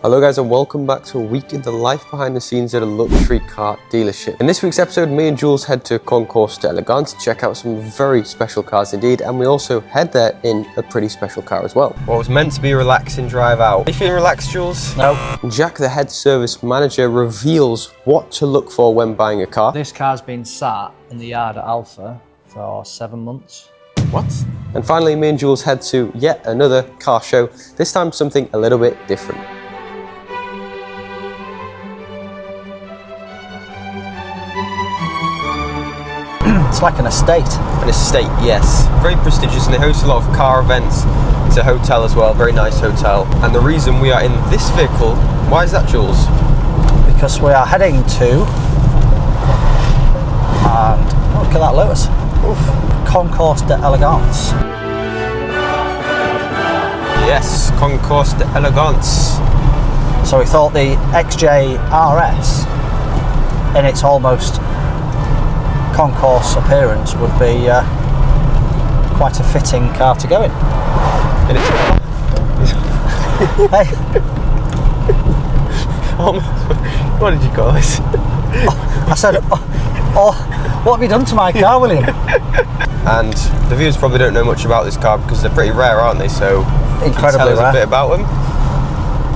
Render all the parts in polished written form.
Hello guys and welcome back to a week in the life behind the scenes at a luxury car dealership. In this week's episode, me and Jules head to Concours d'Elegance to check out some very special cars indeed, and we also head there in a pretty special car as well. What was meant to be a relaxing drive out. Are you feeling relaxed, Jules? No. Jack, the head service manager, reveals what to look for when buying a car. This car's been sat in the yard at Alpha for 7 months. What? And finally, me and Jules head to yet another car show, this time something a little bit different. It's like an estate. An estate, yes. Very prestigious, and they host a lot of car events. It's a hotel as well, very nice hotel. And the reason we are in this vehicle, why is that, Jules? Because we are heading to, and look at that Lotus. Oof. Concours d'Elegance. Yes, Concours d'Elegance. So we thought the XJRS, in its almost concourse appearance, would be quite a fitting car to go in. Hey. What did you call this? I said, what have you done to my car, William? And the viewers probably don't know much about this car because they're pretty rare, aren't they? So incredibly tell us rare. a bit about them.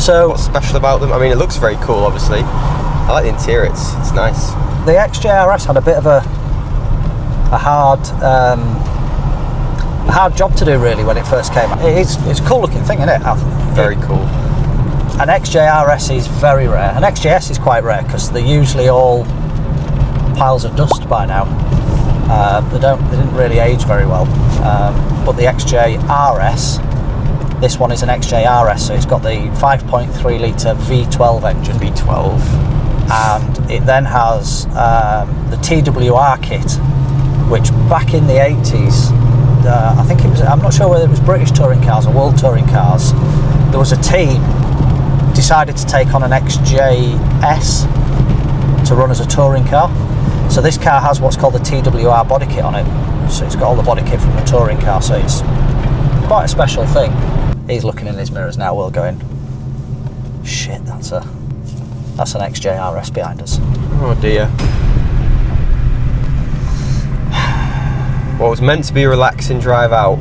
So what's special about them? I mean, it looks very cool, obviously. I like the interior, it's nice. The XJRS had a bit of a hard job to do really when it first came out. It's a cool looking thing, isn't it? Very cool. An XJRS is very rare. An XJS is quite rare because they're usually all piles of dust by now. They didn't really age very well. But the XJRS, this one is an XJRS, so it's got the 5.3 litre V12 engine. V12. And it then has the TWR kit, which back in the 80s, I think it was, I'm not sure whether it was British touring cars or World Touring Cars, there was a team decided to take on an XJS to run as a touring car. So this car has what's called the TWR body kit on it. So it's got all the body kit from the touring car, so it's quite a special thing. He's looking in his mirrors now, Will, going, shit, that's an XJRS behind us. Oh dear. What was meant to be a relaxing drive out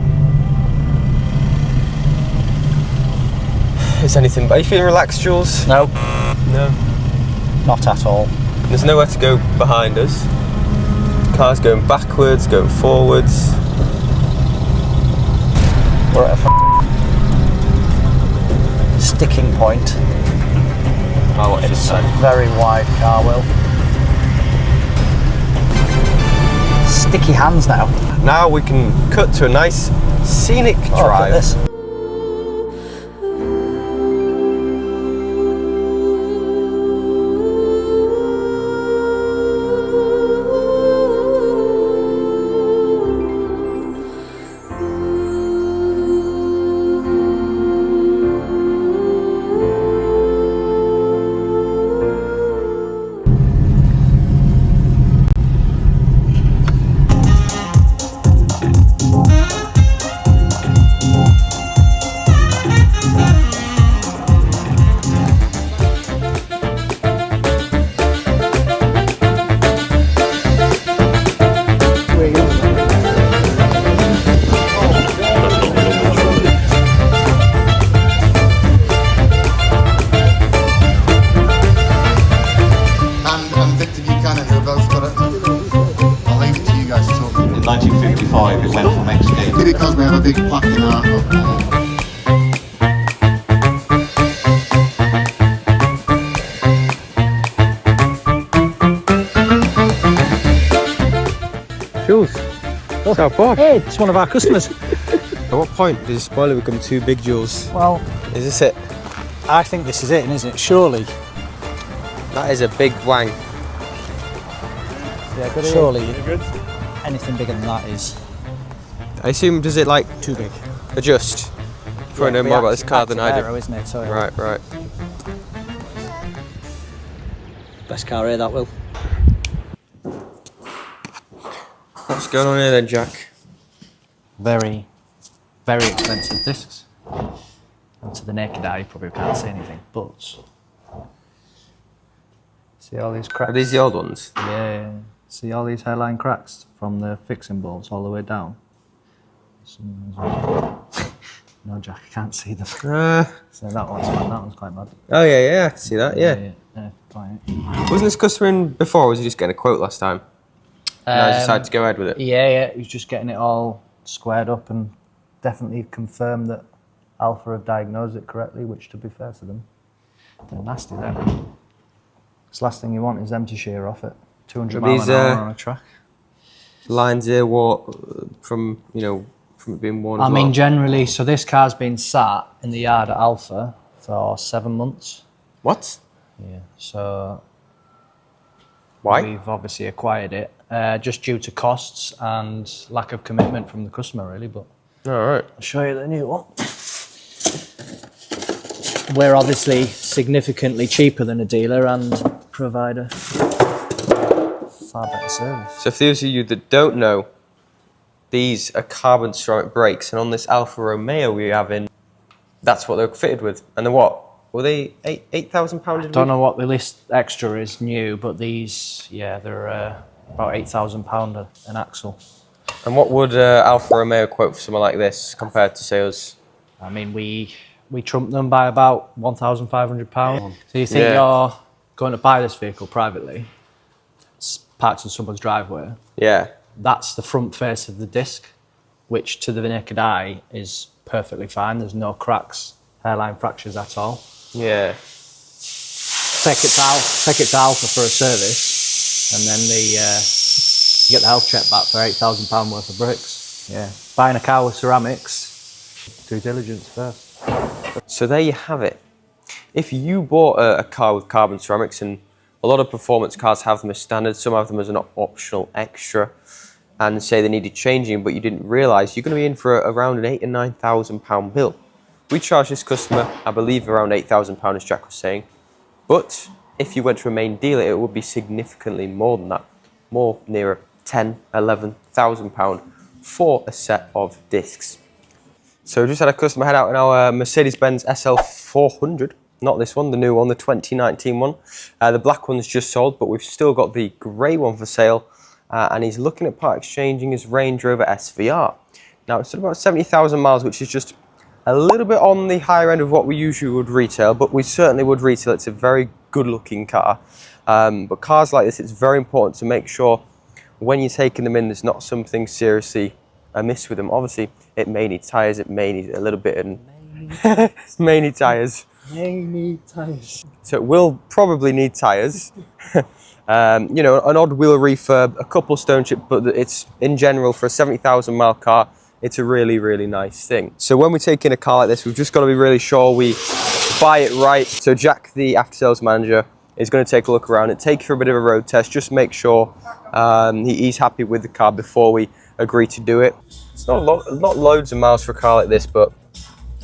is anything but. Are you feeling relaxed, Jules? No. No. Not at all. There's nowhere to go behind us. Cars going backwards, going forwards. We're at a sticking point. Oh, It's a very wide car, Will. Sticky hands now. Now we can cut to a nice scenic drive. Look at this. I'll leave it to you guys to talk. In 1955 it went from XD. Because we have a big plaque in our Jules, that's our Porsche. Hey, it's one of our customers. At what point does the spoiler become too big, Jules? Well, Is this it? I think this is it, isn't it? Surely. That is a big wang. Yeah, good. Surely. Anything bigger than that is I assume, does it like too big. adjust? You probably know more about this car than I do. Isn't it? So, Right. Best car here, that will. What's going on here then, Jack? Very, very expensive discs. to the naked eye, you probably can't see anything, but see all these cracks? Are these the old ones? Yeah. See all these hairline cracks from the fixing bolts all the way down? No, Jack, I can't see them. So that one's quite bad. Oh yeah, I see that, yeah. Fine. Wasn't this customer in before, or was he just getting a quote last time? Now he decided to go ahead with it? Yeah, he was just getting it all squared up and definitely confirmed that Alpha have diagnosed it correctly, which, to be fair to them, they're nasty there. This last thing you want is them to shear off at 200 miles an hour on a track. Lines here, from it being worn as I mean, well? generally, so this car's been sat in the yard at Alpha for 7 months. What? Yeah, so Why? we've obviously acquired it just due to costs and lack of commitment from the customer, really. But Alright. I'll show you the new one. We're obviously significantly cheaper than a dealer and provide a far better service. So for those of you that don't know, these are carbon ceramic brakes, and on this Alfa Romeo we have in, that's what they're fitted with. And they're what? Were they £8,000? Don't know what the list extra is new, but these, yeah, they're about £8,000 an axle. And what would Alfa Romeo quote for something like this compared to sales? I mean, we trumped them by about £1,500. So you think you're going to buy this vehicle privately, it's parked in someone's driveway. Yeah. That's the front face of the disc, which to the naked eye is perfectly fine. There's no cracks, hairline fractures at all. Yeah. Take it to Alpha for a service, and then you get the health check back for £8,000 worth of bricks. Yeah. Buying a car with ceramics, due diligence first. So there you have it. If you bought a car with carbon ceramics, and a lot of performance cars have them as standard, some have them as an optional extra, and say they needed changing, but you didn't realise, you're going to be in for around an £8,000 and £9,000 bill. We charge this customer, I believe, around £8,000, as Jack was saying. But if you went to a main dealer, it would be significantly more than that. More nearer £10,000, £11,000 for a set of discs. So we just had a customer head out in our Mercedes-Benz SL400. Not this one, the new one, the 2019 one. The black one's just sold, but we've still got the grey one for sale. And he's looking at part exchanging his Range Rover SVR. Now it's at about 70,000 miles, which is just a little bit on the higher end of what we usually would retail, but we certainly would retail. It's a very good looking car. But cars like this, it's very important to make sure when you're taking them in, there's not something seriously amiss with them. Obviously, it may need tyres, it may need a little bit of... may need tyres. May need tyres. So it will probably need tyres. You know, an odd wheel refurb, a couple stone chip, but it's, in general, for a 70,000 mile car, it's a really, really nice thing. So when we take in a car like this, we've just got to be really sure we buy it right. So Jack, the after sales manager, is going to take a look around and take you for a bit of a road test, just make sure he's happy with the car before we agree to do it. It's not loads of miles for a car like this, but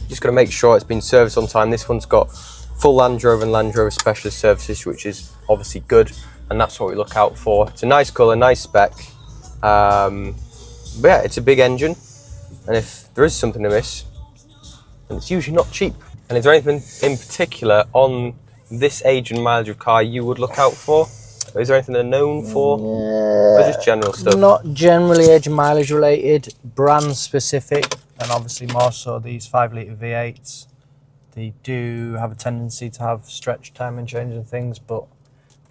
just got to make sure it's been serviced on time. This one's got full Land Rover and Land Rover Specialist services, which is obviously good, and that's what we look out for. It's a nice colour, nice spec, but yeah, it's a big engine, and if there is something amiss, then it's usually not cheap. And is there anything in particular on this age and mileage of car you would look out for? Or is there anything they're known for? Or just general stuff? Not generally age and mileage related, brand specific, and obviously more so these 5 litre V8s. They do have a tendency to have stretch time and change and things, but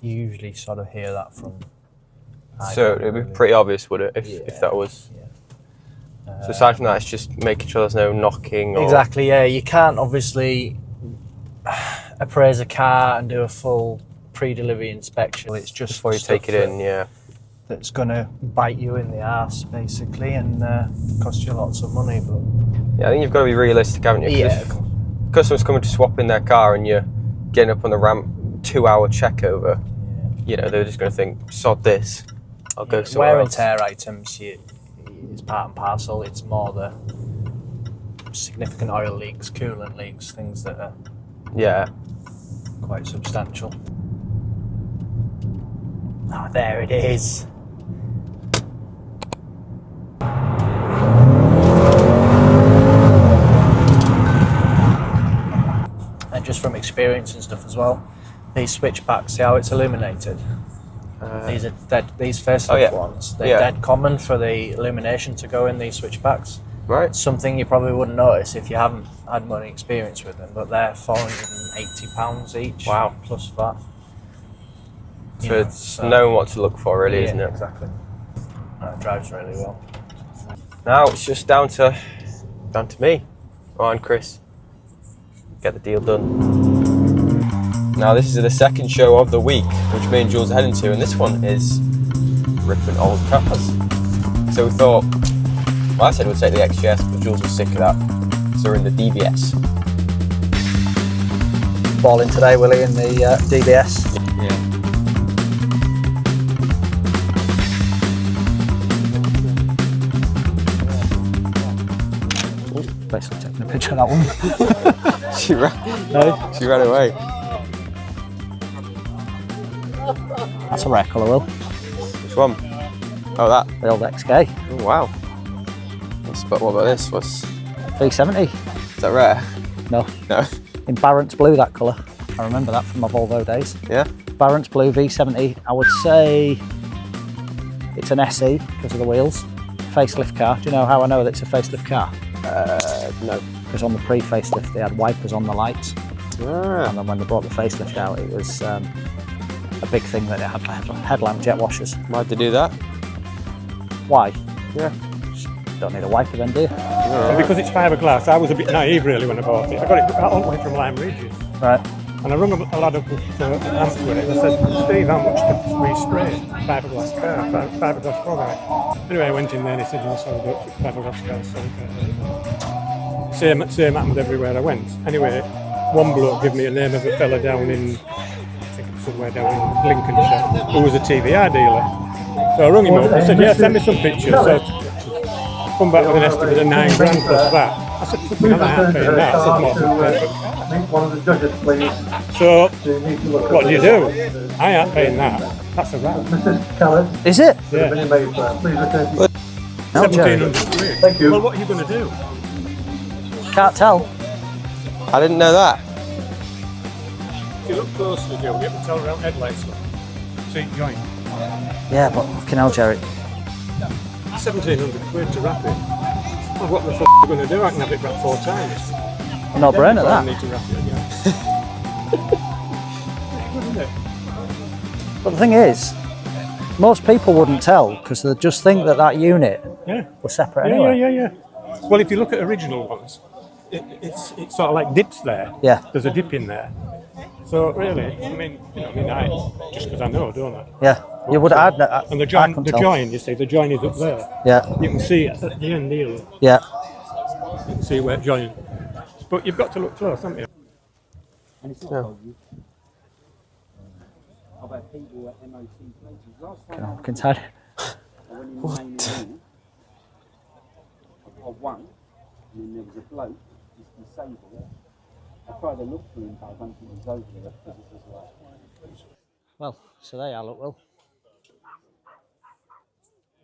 you usually sort of hear that from... So it would be pretty obvious, would it, if that was... Yeah. So aside from that, it's just making sure there's no knocking or... Exactly, yeah. You can't obviously appraise a car and do a full pre-delivery inspection. It's just before you take it in, yeah. That's going to bite you in the arse, basically, and cost you lots of money. But yeah, I think you've got to be realistic, haven't you? Yeah. Customers coming to swap in their car and you're getting up on the ramp, 2-hour check over. You know, they're just going to think, sod this, I'll go somewhere wear else. and tear items, it's part and parcel. It's more the significant oil leaks, coolant leaks, things that are quite substantial. Oh, there it is. from experience and stuff as well. These switchbacks, see how it's illuminated? These are dead. These facelift ones, they're dead common for the illumination to go in these switchbacks. Right. Something you probably wouldn't notice if you haven't had much experience with them, but they're £480 each. Wow. Plus VAT. So it's knowing what to look for, really, isn't it? Exactly. It drives really well. Now it's just down to me. Go on, Chris. Get the deal done. Now this is the second show of the week, which me and Jules are heading to, and this one is ripping old cars. So we thought, well, I said we'd take the XJRS, but Jules was sick of that. So we're in the DBS. Balling today, Willie, in the DBS. Yeah. Basically taking a picture of that one. She ran away. That's a rare colour, Will. Which one? Oh, that. The old XK. Oh, wow. But what about this? What's V70. is that rare? No. No. In Barrett's blue, that colour. I remember that from my Volvo days. Yeah. Barrett's blue V70. I would say it's an SE because of the wheels. Facelift car. Do you know how I know that it's a facelift car? No. Because on the pre-facelift they had wipers on the lights. Ah. And then when they brought the facelift out, it was a big thing that it had headlamp jet washers. Why'd they do that? Why? Yeah. Don't need a wiper then, do you? And because it's fiberglass, I was a bit naive really when I bought it. I got it all the way from Lime Regis. Right. And I rung a lad up with an amp with it and I said, Steve, how much to respray fiberglass car, fiberglass product? Anyway, I went in there and he said, no, sorry, don't take fiberglass cars. Same happened everywhere I went. Anyway, one bloke gave me a name of a fella down in, I think it was somewhere down in Lincolnshire, who was a TVR dealer. So I rung him up and said, yeah, send me some pictures. So come back with an estimate of £9 grand plus that. I said, fucking hell, I ain't paying that. I said, so, what do you do? I ain't paying that. That's a wrap. Is it? Yeah. No, Jerry. £1,700 quid. Well, what are you going to do? Can't tell. I didn't know that. If you look closely, Joe, you can tell around headlights. See, joint. Yeah, but fucking hell, Jerry. 1,700 quid to wrap it. Well, what the fuck are you going to do? I can have it wrapped 4 times. No brain at I that. need to wrap it again. Good, isn't it? But the thing is, most people wouldn't tell because they just think that unit Yeah. was separate anyway. Yeah. Well, if you look at original ones, it's sort of like dips there. Yeah. There's a dip in there. So really, I mean, I just because I know, don't I? Yeah. You would add that. And the join, you see, the join is up there. Yeah. You can see it at the end here. Yeah. You can see where it joins. But you've got to look close, haven't you? Can tell. Of one, and then there was a bloke, just disabled. I tried to look for him, but I don't think he was over there because it was like. Well, so there you are, look, Will.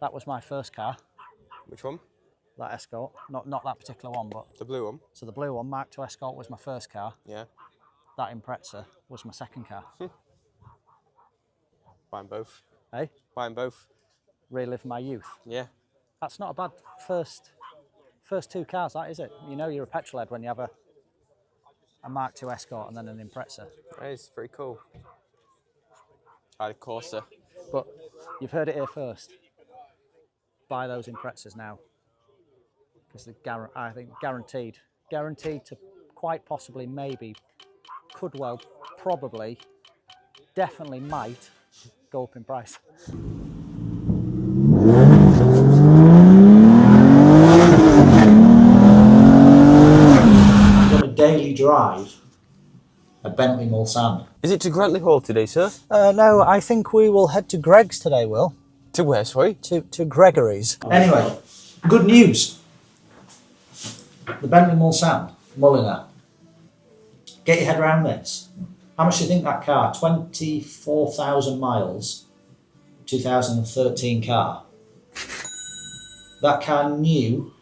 That was my first car, Which one? that Escort. Not that particular one, but The blue one. so the blue one, Mark II Escort, was my first car. Yeah. That Impreza was my second car. Buy them both. Hey, Buy them both. relive my youth. Yeah. That's not a bad first two cars, that is it? You know you're a petrol head when you have a Mark II Escort and then an Impreza. That is pretty cool. I had a Corsa. But you've heard it here first. Buy those Imprezas now. Because I think guaranteed to quite possibly, maybe, could well, probably, definitely might go up in price. Daily drive a Bentley Mulsanne. Is it to Grantley Hall today, sir? No, I think we will head to Greg's today, Will. To where, sorry? To Gregory's. Anyway, good news. The Bentley Mulsanne, Mulliner. Get your head around this. How much do you think that car? 24,000 miles, 2013 car. That car new,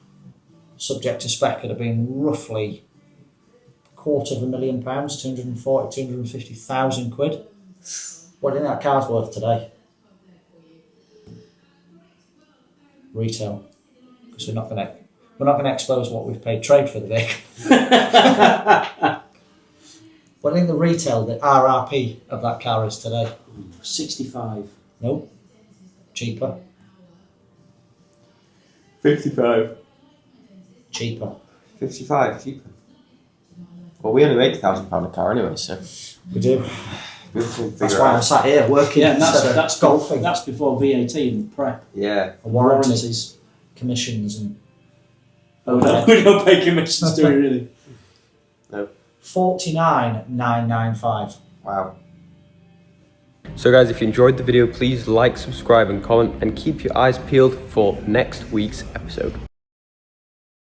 subject to spec, would have been roughly £250,000, £250,000. What do you think that car's worth today? Retail, because we're not going to expose what we've paid trade for the vehicle. What do you think the retail, the RRP of that car is today? 65. No, cheaper. 55. Cheaper. 55, cheaper. Well, we only make £1,000 a car anyway, so We do. we can figure That's it why I'm out. sat here working. Yeah, and instead of that's golfing. That's before VAT and prep. Yeah. Warranties, commissions, and Oh, no, we don't pay commissions, do we really? No. 49,995. Wow. So guys, if you enjoyed the video, please like, subscribe and comment, and keep your eyes peeled for next week's episode.